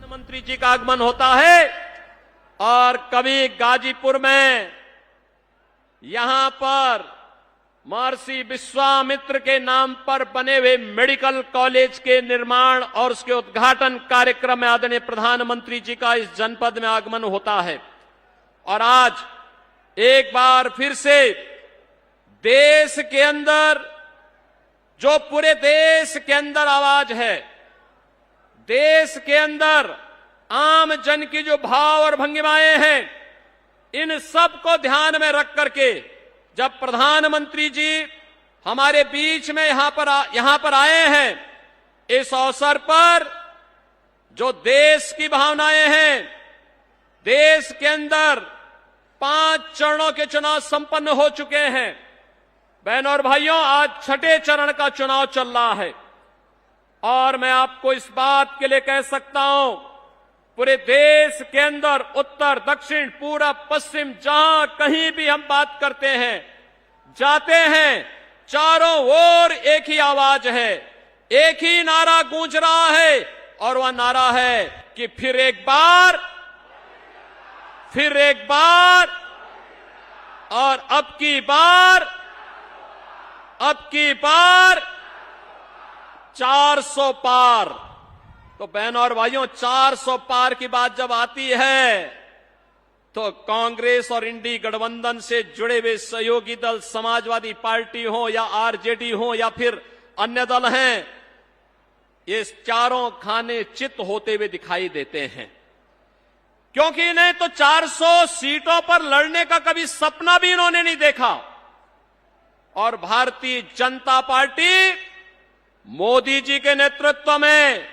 प्रधानमंत्री जी का आगमन होता है और कभी गाजीपुर में यहां पर महर्षि विश्वामित्र के नाम पर बने हुए मेडिकल कॉलेज के निर्माण और उसके उद्घाटन कार्यक्रम में आदरणीय प्रधानमंत्री जी का इस जनपद में आगमन होता है। और आज एक बार फिर से देश के अंदर, जो पूरे देश के अंदर आवाज है, देश के अंदर आम जन की जो भाव और भंगिमाएं हैं, इन सब को ध्यान में रख करके जब प्रधानमंत्री जी हमारे बीच में यहां पर आए हैं, इस अवसर पर जो देश की भावनाएं हैं, देश के अंदर 5 चरणों के चुनाव संपन्न हो चुके हैं। बहनों और भाइयों, आज 6ठे चरण का चुनाव चल रहा है और मैं आपको इस बात के लिए कह सकता हूं, पूरे देश के अंदर उत्तर, दक्षिण, पूरब, पश्चिम, जहां कहीं भी हम बात करते हैं, जाते हैं, चारों ओर एक ही आवाज है, एक ही नारा गूंज रहा है और वह नारा है कि फिर एक बार और अब की बार 400 पार। तो बहनों और भाइयों, 400 पार की बात जब आती है तो कांग्रेस और इंडी गठबंधन से जुड़े हुए सहयोगी दल, समाजवादी पार्टी हो या आरजेडी हो या फिर अन्य दल हैं, ये चारों खाने चित होते हुए दिखाई देते हैं, क्योंकि इन्हें तो 400 सीटों पर लड़ने का कभी सपना भी इन्होंने नहीं देखा। और भारतीय जनता पार्टी मोदी जी के नेतृत्व में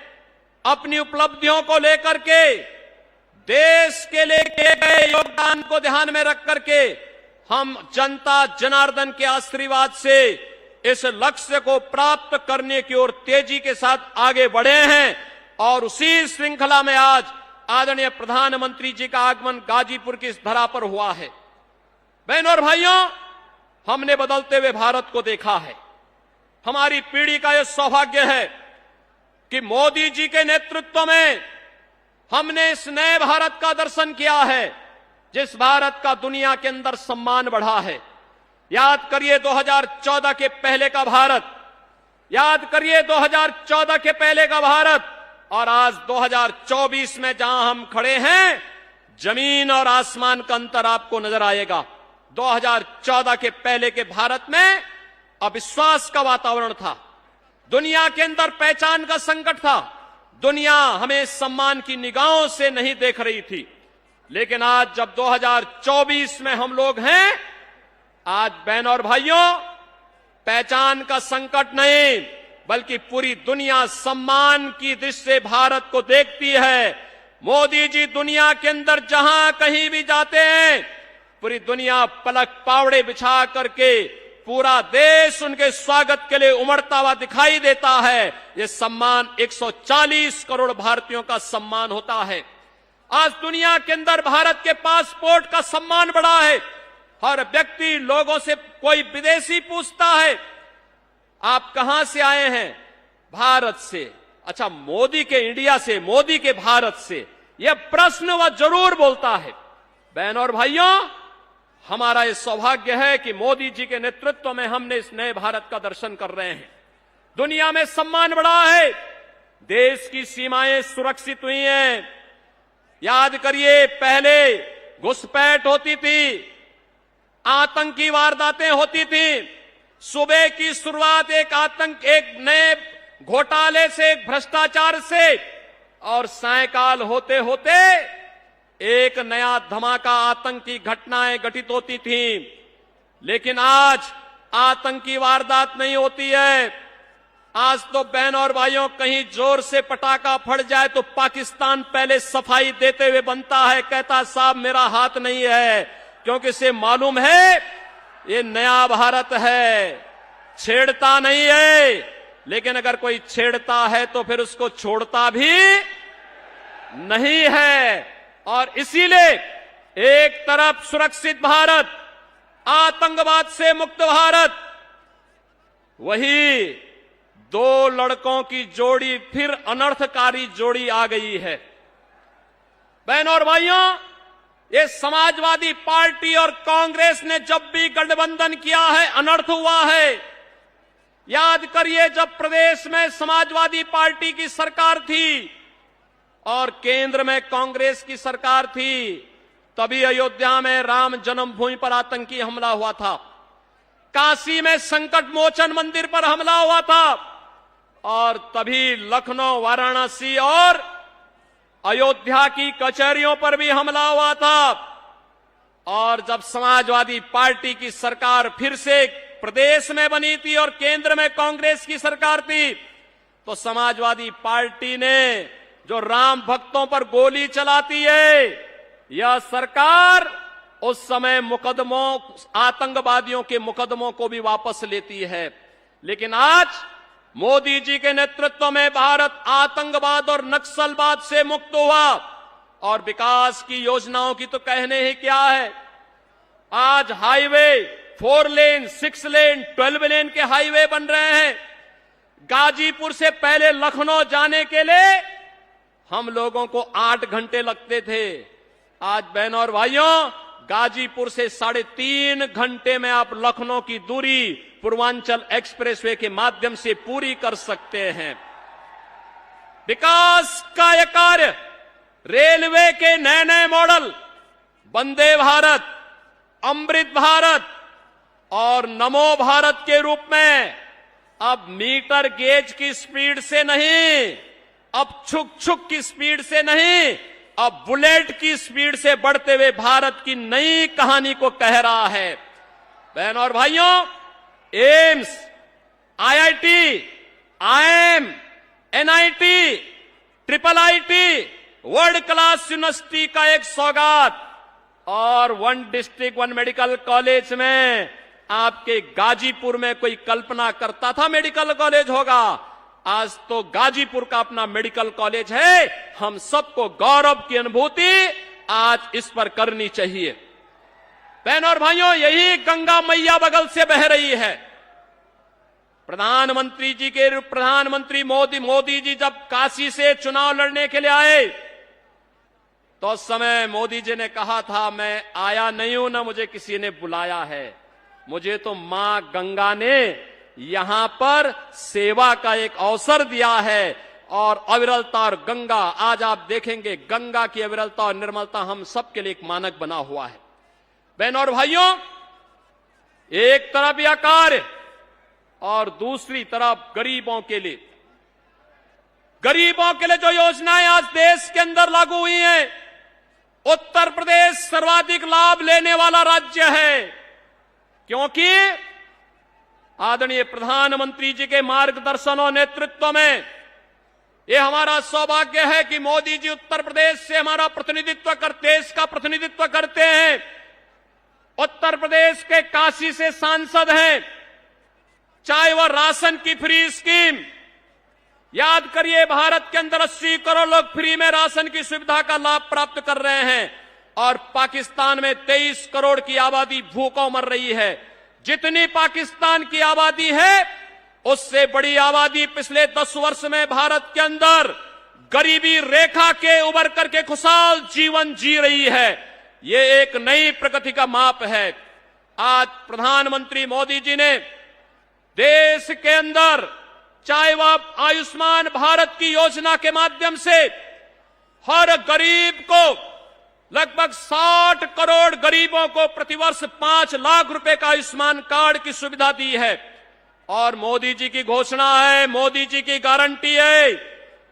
अपनी उपलब्धियों को लेकर के, देश के लिए किए गए योगदान को ध्यान में रख करके हम जनता जनार्दन के आशीर्वाद से इस लक्ष्य को प्राप्त करने की ओर तेजी के साथ आगे बढ़े हैं। और उसी श्रृंखला में आज आदरणीय प्रधानमंत्री जी का आगमन गाजीपुर की इस धरा पर हुआ है। बहनों और भाइयों, हमने बदलते हुए भारत को देखा है। हमारी पीढ़ी का यह सौभाग्य है कि मोदी जी के नेतृत्व में हमने इस नए भारत का दर्शन किया है, जिस भारत का दुनिया के अंदर सम्मान बढ़ा है। याद करिए 2014 के पहले का भारत, याद करिए 2014 के पहले का भारत और आज 2024 में जहां हम खड़े हैं, जमीन और आसमान का अंतर आपको नजर आएगा। 2014 के पहले के भारत में अविश्वास का वातावरण था, दुनिया के अंदर पहचान का संकट था, दुनिया हमें सम्मान की निगाहों से नहीं देख रही थी। लेकिन आज जब 2024 में हम लोग हैं, आज बहनों और भाइयों, पहचान का संकट नहीं बल्कि पूरी दुनिया सम्मान की दृष्टि से भारत को देखती है। मोदी जी दुनिया के अंदर जहां कहीं भी जाते हैं, पूरी दुनिया पलक पावड़े बिछा करके, पूरा देश उनके स्वागत के लिए उमड़ता हुआ दिखाई देता है। ये सम्मान 140 करोड़ भारतीयों का सम्मान होता है। आज दुनिया के अंदर भारत के पासपोर्ट का सम्मान बढ़ा है। हर व्यक्ति, लोगों से कोई विदेशी पूछता है, आप कहां से आए हैं? भारत से। अच्छा, मोदी के इंडिया से, मोदी के भारत से, यह प्रश्न वह जरूर बोलता है। बहनों और भाइयों, हमारा यह सौभाग्य है कि मोदी जी के नेतृत्व में हमने इस नए भारत का दर्शन कर रहे हैं। दुनिया में सम्मान बढ़ा है, देश की सीमाएं सुरक्षित हुई हैं। याद करिए, पहले घुसपैठ होती थी, आतंकी वारदातें होती थी। सुबह की शुरुआत एक नए घोटाले से, एक भ्रष्टाचार से, और सायंकाल होते होते एक नया धमाका, आतंकी घटनाएं घटित होती थी। लेकिन आज आतंकी वारदात नहीं होती है। आज तो बहनों और भाइयों, कहीं जोर से पटाखा फट जाए तो पाकिस्तान पहले सफाई देते हुए बनता है, कहता साहब मेरा हाथ नहीं है, क्योंकि इसे मालूम है ये नया भारत है, छेड़ता नहीं है। लेकिन अगर कोई छेड़ता है तो फिर उसको छोड़ता भी नहीं है। और इसीलिए एक तरफ सुरक्षित भारत, आतंकवाद से मुक्त भारत, वही 2 लड़कों की जोड़ी फिर अनर्थकारी जोड़ी आ गई है। बहनों और भाइयों, ये समाजवादी पार्टी और कांग्रेस ने जब भी गठबंधन किया है, अनर्थ हुआ है। याद करिए, जब प्रदेश में समाजवादी पार्टी की सरकार थी और केंद्र में कांग्रेस की सरकार थी, तभी अयोध्या में राम जन्मभूमि पर आतंकी हमला हुआ था, काशी में संकट मोचन मंदिर पर हमला हुआ था, और तभी लखनऊ, वाराणसी और अयोध्या की कचहरियों पर भी हमला हुआ था। और जब समाजवादी पार्टी की सरकार फिर से प्रदेश में बनी थी और केंद्र में कांग्रेस की सरकार थी, तो समाजवादी पार्टी ने जो राम भक्तों पर गोली चलाती है, यह सरकार उस समय मुकदमों, आतंकवादियों के मुकदमों को भी वापस लेती है। लेकिन आज मोदी जी के नेतृत्व में भारत आतंकवाद और नक्सलवाद से मुक्त हुआ, और विकास की योजनाओं की तो कहने ही क्या है। आज हाईवे 4 लेन, 6 लेन, 12 लेन के हाईवे बन रहे हैं। गाजीपुर से पहले लखनऊ जाने के लिए हम लोगों को 8 घंटे लगते थे। आज बहनों और भाइयों, गाजीपुर से 3.5 घंटे में आप लखनऊ की दूरी पूर्वांचल एक्सप्रेसवे के माध्यम से पूरी कर सकते हैं। विकास का यह कार्य, रेलवे के नए नए मॉडल, वंदे भारत, अमृत भारत और नमो भारत के रूप में अब मीटर गेज की स्पीड से नहीं, अब छुक छुक की स्पीड से नहीं, अब बुलेट की स्पीड से बढ़ते हुए भारत की नई कहानी को कह रहा है। बहनों और भाइयों, AIIMS, IIT, IIM, NIT, triple IT, world class university का एक सौगात, और 1 डिस्ट्रिक्ट 1 मेडिकल कॉलेज में आपके गाजीपुर में कोई कल्पना करता था मेडिकल कॉलेज होगा? आज तो गाजीपुर का अपना मेडिकल कॉलेज है। हम सबको गौरव की अनुभूति आज इस पर करनी चाहिए। बहनों और भाइयों, यही गंगा मैया बगल से बह रही है। प्रधानमंत्री मोदी जी जब काशी से चुनाव लड़ने के लिए आए, तो उस समय मोदी जी ने कहा था, मैं आया नहीं हूं, ना मुझे किसी ने बुलाया है, मुझे तो मां गंगा ने यहां पर सेवा का एक अवसर दिया है। और अविरलता और गंगा, आज आप देखेंगे गंगा की अविरलता और निर्मलता हम सबके लिए एक मानक बना हुआ है। बहनों और भाइयों, एक तरफ यह कार्य और दूसरी तरफ गरीबों के लिए जो योजनाएं आज देश के अंदर लागू हुई हैं, उत्तर प्रदेश सर्वाधिक लाभ लेने वाला राज्य है, क्योंकि आदरणीय प्रधानमंत्री जी के मार्गदर्शन और नेतृत्व में यह हमारा सौभाग्य है कि मोदी जी उत्तर प्रदेश से हमारा प्रतिनिधित्व करते, देश का प्रतिनिधित्व करते हैं। उत्तर प्रदेश के काशी से सांसद हैं, चाहे वह राशन की फ्री स्कीम, याद करिए भारत के अंदर 80 करोड़ लोग फ्री में राशन की सुविधा का लाभ प्राप्त कर रहे हैं, और पाकिस्तान में 23 करोड़ की आबादी भूखों मर रही है। जितनी पाकिस्तान की आबादी है, उससे बड़ी आबादी पिछले 10 वर्ष में भारत के अंदर गरीबी रेखा के उबर करके खुशहाल जीवन जी रही है। ये एक नई प्रगति का माप है। आज प्रधानमंत्री मोदी जी ने देश के अंदर, चाहे वह आयुष्मान भारत की योजना के माध्यम से हर गरीब को, लगभग 60 करोड़ गरीबों को प्रतिवर्ष 5 लाख रुपए का आयुष्मान कार्ड की सुविधा दी है। और मोदी जी की घोषणा है, मोदी जी की गारंटी है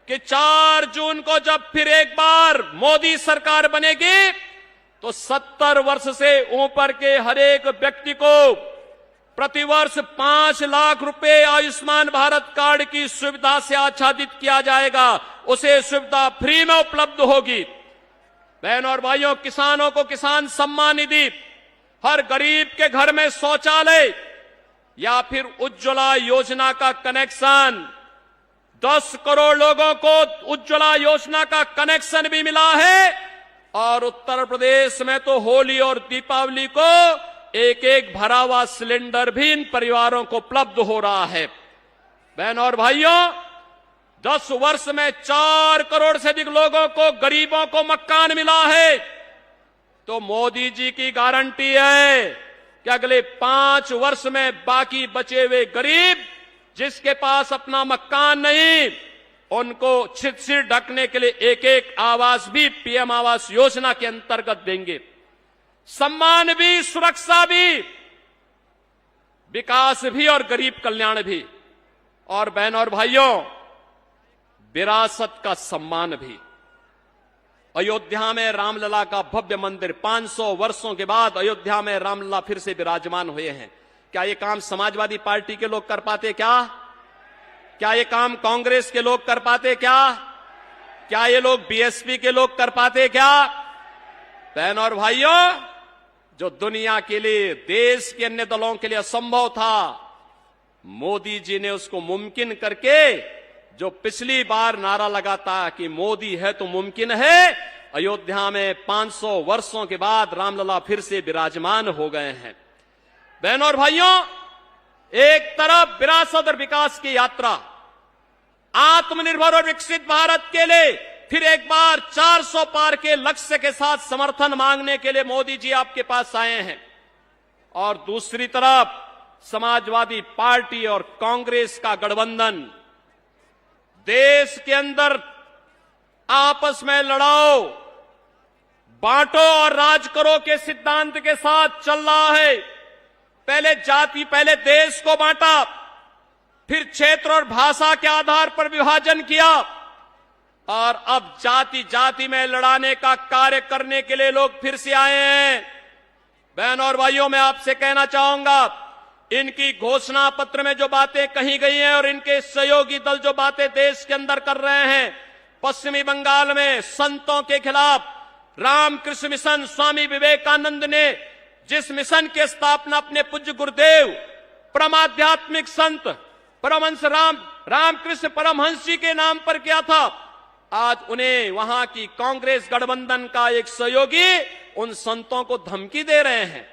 कि 4 जून को जब फिर एक बार मोदी सरकार बनेगी, तो 70 वर्ष से ऊपर के हर एक व्यक्ति को प्रतिवर्ष 5 लाख रुपए आयुष्मान भारत कार्ड की सुविधा से आच्छादित किया जाएगा। उसे सुविधा फ्री में उपलब्ध होगी। बहनों और भाइयों, किसानों को किसान सम्मान निधि, हर गरीब के घर में शौचालय या फिर उज्ज्वला योजना का कनेक्शन, 10 करोड़ लोगों को उज्ज्वला योजना का कनेक्शन भी मिला है। और उत्तर प्रदेश में तो होली और दीपावली को एक एक भरा हुआ सिलेंडर भी इन परिवारों को उपलब्ध हो रहा है। बहनों और भाइयों, 10 वर्ष में 4 करोड़ से अधिक लोगों को, गरीबों को मकान मिला है। तो मोदी जी की गारंटी है कि अगले 5 वर्ष में बाकी बचे हुए गरीब जिसके पास अपना मकान नहीं, उनको छित से ढकने के लिए एक आवास भी पीएम आवास योजना के अंतर्गत देंगे। सम्मान भी, सुरक्षा भी, विकास भी और गरीब कल्याण भी। और बहनों और भाइयों, विरासत का सम्मान भी। अयोध्या में रामलला का भव्य मंदिर 500 वर्षों के बाद अयोध्या में रामलला फिर से विराजमान हुए हैं। क्या ये काम समाजवादी पार्टी के लोग कर पाते? क्या ये काम कांग्रेस के लोग कर पाते? क्या ये लोग बीएसपी के लोग कर पाते? बहनों और भाइयों, जो दुनिया के लिए, देश के अन्य दलों के लिए असंभव था, मोदी जी ने उसको मुमकिन करके, जो पिछली बार नारा लगाता कि मोदी है तो मुमकिन है, अयोध्या में 500 वर्षों के बाद रामलला फिर से विराजमान हो गए हैं। बहनों और भाइयों, एक तरफ विरासत और विकास की यात्रा, आत्मनिर्भर और विकसित भारत के लिए फिर एक बार 400 पार के लक्ष्य के साथ समर्थन मांगने के लिए मोदी जी आपके पास आए हैं। और दूसरी तरफ समाजवादी पार्टी और कांग्रेस का गठबंधन देश के अंदर आपस में लड़ाओ, बांटो और राज करो के सिद्धांत के साथ चल रहा है। पहले देश को बांटा, फिर क्षेत्र और भाषा के आधार पर विभाजन किया, और अब जाति जाति में लड़ाने का कार्य करने के लिए लोग फिर से आए हैं। बहनों और भाइयों, मैं आपसे कहना चाहूंगा, इनकी घोषणा पत्र में जो बातें कही गई हैं और इनके सहयोगी दल जो बातें देश के अंदर कर रहे हैं, पश्चिमी बंगाल में संतों के खिलाफ रामकृष्ण मिशन, स्वामी विवेकानंद ने जिस मिशन की स्थापना अपने पूज्य गुरुदेव परमाध्यात्मिक संत परमहंस रामकृष्ण परमहंस जी के नाम पर किया था, आज उन्हें वहां की कांग्रेस गठबंधन का एक सहयोगी उन संतों को धमकी दे रहे हैं।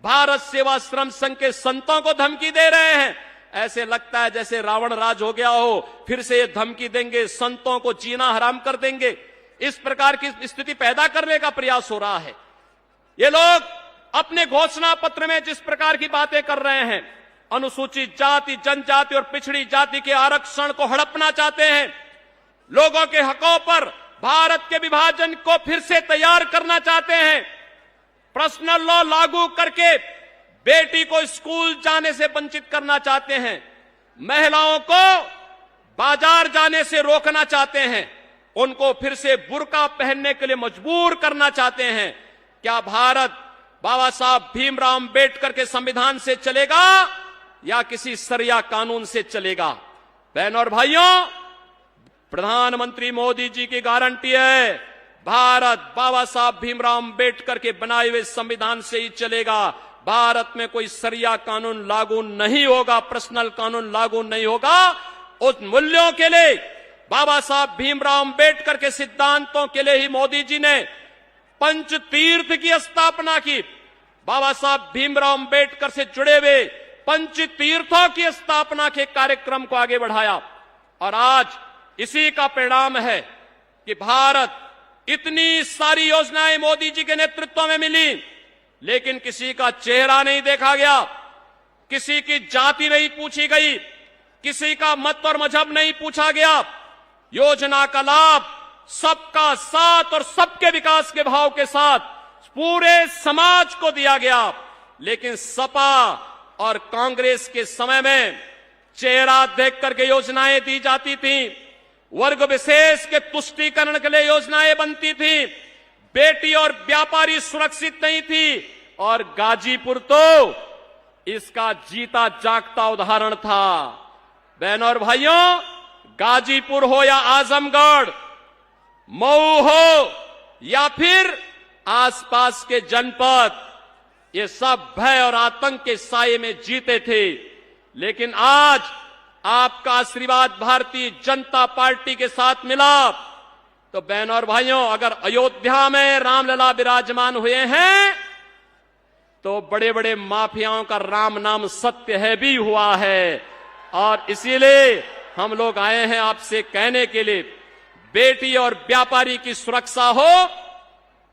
भारत सेवाश्रम संघ के संतों को धमकी दे रहे हैं। ऐसे लगता है जैसे रावण राज हो गया हो, फिर से ये धमकी देंगे, संतों को जीना हराम कर देंगे। इस प्रकार की स्थिति पैदा करने का प्रयास हो रहा है। ये लोग अपने घोषणा पत्र में जिस प्रकार की बातें कर रहे हैं, अनुसूचित जाति, जनजाति और पिछड़ी जाति के आरक्षण को हड़पना चाहते हैं, लोगों के हकों पर भारत के विभाजन को फिर से तैयार करना चाहते हैं, पर्सनल लॉ लागू करके बेटी को स्कूल जाने से वंचित करना चाहते हैं, महिलाओं को बाजार जाने से रोकना चाहते हैं, उनको फिर से बुर्का पहनने के लिए मजबूर करना चाहते हैं। क्या भारत बाबा साहब भीमराव अंबेडकर के संविधान से चलेगा या किसी सरिया कानून से चलेगा? बहनों और भाइयों, प्रधानमंत्री मोदी जी की गारंटी है, भारत बाबा साहब भीमराव अंबेडकर के बनाए हुए संविधान से ही चलेगा। भारत में कोई सरिया कानून लागू नहीं होगा, पर्सनल कानून लागू नहीं होगा। उस मूल्यों के लिए, बाबा साहब भीमराव अंबेडकर के सिद्धांतों के लिए ही मोदी जी ने पंच तीर्थ की स्थापना की। बाबा साहब भीमराव अंबेडकर से जुड़े हुए पंच तीर्थों की स्थापना के कार्यक्रम को आगे बढ़ाया, और आज इसी का परिणाम है कि भारत, इतनी सारी योजनाएं मोदी जी के नेतृत्व में मिली, लेकिन किसी का चेहरा नहीं देखा गया, किसी की जाति नहीं पूछी गई, किसी का मत और मजहब नहीं पूछा गया। योजना का लाभ सबका साथ और सबके विकास के भाव के साथ पूरे समाज को दिया गया। लेकिन सपा और कांग्रेस के समय में चेहरा देख करके योजनाएं दी जाती थी, वर्ग विशेष के तुष्टीकरण के लिए योजनाएं बनती थी, बेटी और व्यापारी सुरक्षित नहीं थी, और गाजीपुर तो इसका जीता जागता उदाहरण था। बहनों और भाइयों, गाजीपुर हो या आजमगढ़, मऊ हो या फिर आसपास के जनपद, ये सब भय और आतंक के साये में जीते थे। लेकिन आज आपका आशीर्वाद भारतीय जनता पार्टी के साथ मिला, तो बहनों और भाइयों, अगर अयोध्या में रामलला विराजमान हुए हैं, तो बड़े बड़े माफियाओं का राम नाम सत्य है भी हुआ है। और इसीलिए हम लोग आए हैं आपसे कहने के लिए, बेटी और व्यापारी की सुरक्षा हो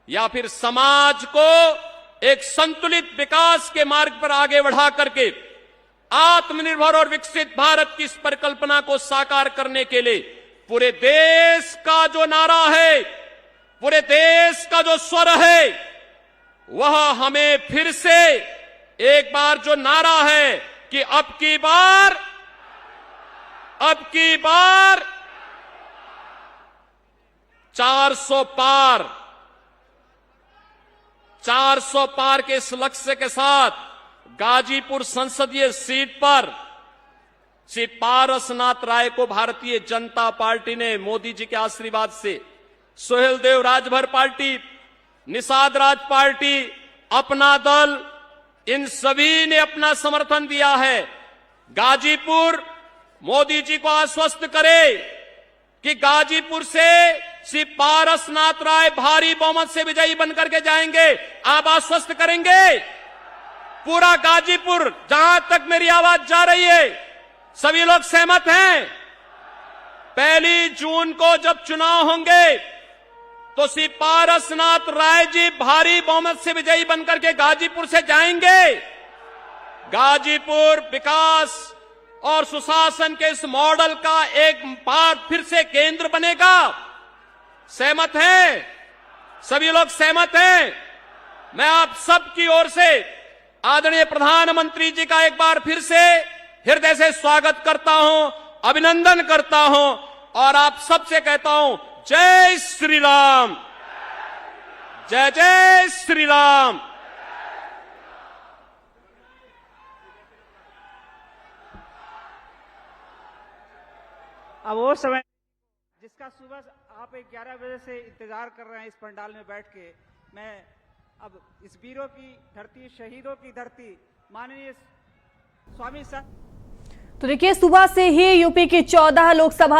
या फिर समाज को एक संतुलित विकास के मार्ग पर आगे बढ़ा करके आत्मनिर्भर और विकसित भारत की इस परिकल्पना को साकार करने के लिए पूरे देश का जो नारा है, पूरे देश का जो स्वर है, वह हमें फिर से एक बार जो नारा है कि अब की बार 400 पार के इस लक्ष्य के साथ गाजीपुर संसदीय सीट पर श्री पारसनाथ राय को भारतीय जनता पार्टी ने मोदी जी के आशीर्वाद से, सोहेल देव राजभर पार्टी, निषाद राज पार्टी, अपना दल, इन सभी ने अपना समर्थन दिया है। गाजीपुर मोदी जी को आश्वस्त करे कि गाजीपुर से श्री पारसनाथ राय भारी बहुमत से विजयी बनकर के जाएंगे। आप आश्वस्त करेंगे? पूरा गाजीपुर, जहां तक मेरी आवाज जा रही है, सभी लोग सहमत हैं? 1 जून को जब चुनाव होंगे तो श्री पारसनाथ राय जी भारी बहुमत से विजयी बनकर के गाजीपुर से जाएंगे। गाजीपुर विकास और सुशासन के इस मॉडल का एक बार फिर से केंद्र बनेगा। सहमत हैं? सभी लोग सहमत हैं? मैं आप सबकी ओर से आदरणीय प्रधानमंत्री जी का एक बार फिर से हृदय से स्वागत करता हूं, अभिनंदन करता हूं और आप सबसे कहता हूं, जय श्री राम, जय जय श्री राम। अब वो समय जिसका सुबह आप 11 बजे से इंतजार कर रहे हैं इस पंडाल में बैठ के, मैं अब इस वीरों की धरती, शहीदों की धरती, माननीय स्वामी। तो देखिए, सुबह से ही यूपी की 14 लोकसभा